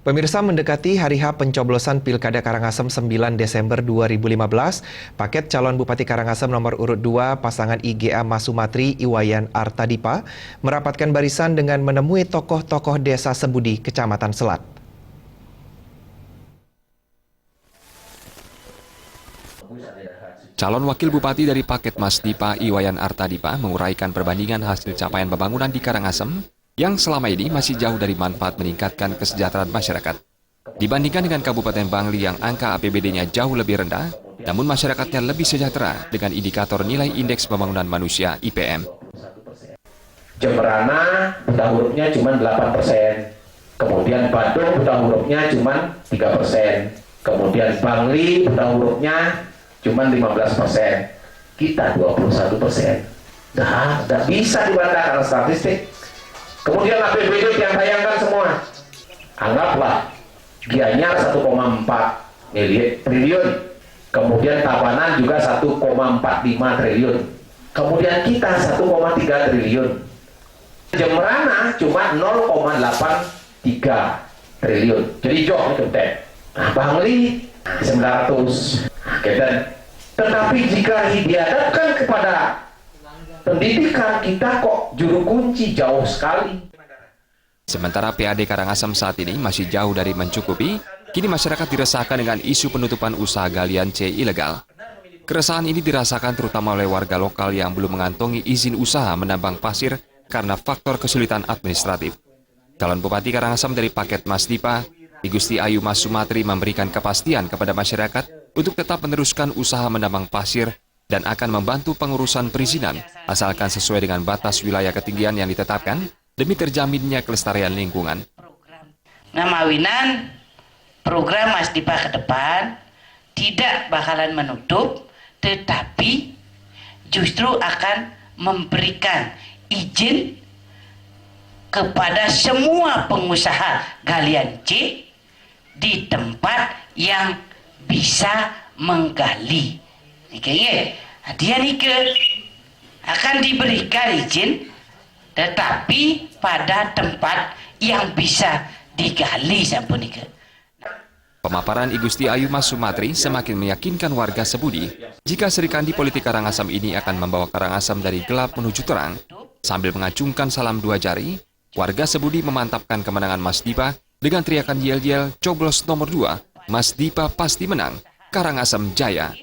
Pemirsa, mendekati hari H pencoblosan Pilkada Karangasem 9 Desember 2015, paket calon Bupati Karangasem nomor urut 2 pasangan IGA Mas Sumatri Iwayan Artadipa merapatkan barisan dengan menemui tokoh-tokoh desa Sebudi, Kecamatan Selat. Calon Wakil Bupati dari paket Mas Dipa Iwayan Artadipa menguraikan perbandingan hasil capaian pembangunan di Karangasem yang selama ini masih jauh dari manfaat meningkatkan kesejahteraan masyarakat. Dibandingkan dengan Kabupaten Bangli yang angka APBD-nya jauh lebih rendah, namun masyarakatnya lebih sejahtera dengan indikator nilai indeks pembangunan manusia IPM. Jemberana buta hurufnya cuma 8%, kemudian Badung buta hurufnya cuma 3%, kemudian Bangli buta hurufnya cuma 15%, kita 21%. Nah, tidak bisa dibantah karena statistik. Kemudian APBD yang bayangkan semua, anggaplah Gianyar 1,4 triliun, kemudian Tabanan juga 1,45 triliun, kemudian kita 1,3 triliun, Jemberana cuma 0,83 triliun, jadi jauh itu teh. Nah, Bangli 900, tetapi jika dihadapkan kepada pendidikan, kita kok juru kunci jauh sekali. Sementara PAD Karangasem saat ini masih jauh dari mencukupi, kini masyarakat diresahkan dengan isu penutupan usaha galian C ilegal. Keresahan ini dirasakan terutama oleh warga lokal yang belum mengantongi izin usaha menambang pasir karena faktor kesulitan administratif. Calon Bupati Karangasem dari paket Mas Dipa, I Gusti Ayu Mas Sumatri memberikan kepastian kepada masyarakat untuk tetap meneruskan usaha menambang pasir dan akan membantu pengurusan perizinan asalkan sesuai dengan batas wilayah ketinggian yang ditetapkan demi terjaminnya kelestarian lingkungan. Ngamawinan program Mas Dipa ke depan tidak bakalan menutup, tetapi justru akan memberikan izin kepada semua pengusaha galian C di tempat yang bisa menggali. Dia akan diberikan izin, tetapi pada tempat yang bisa digali sampun nika. Pemaparan I Gusti Ayu Mas Sumatri semakin meyakinkan warga Sebudi jika serikandi politik Karangasem ini akan membawa Karangasem dari gelap menuju terang. Sambil mengacungkan salam dua jari, warga Sebudi memantapkan kemenangan Mas Dipa dengan teriakan yel-yel coblos nomor 2, Mas Dipa pasti menang, Karangasem Jaya.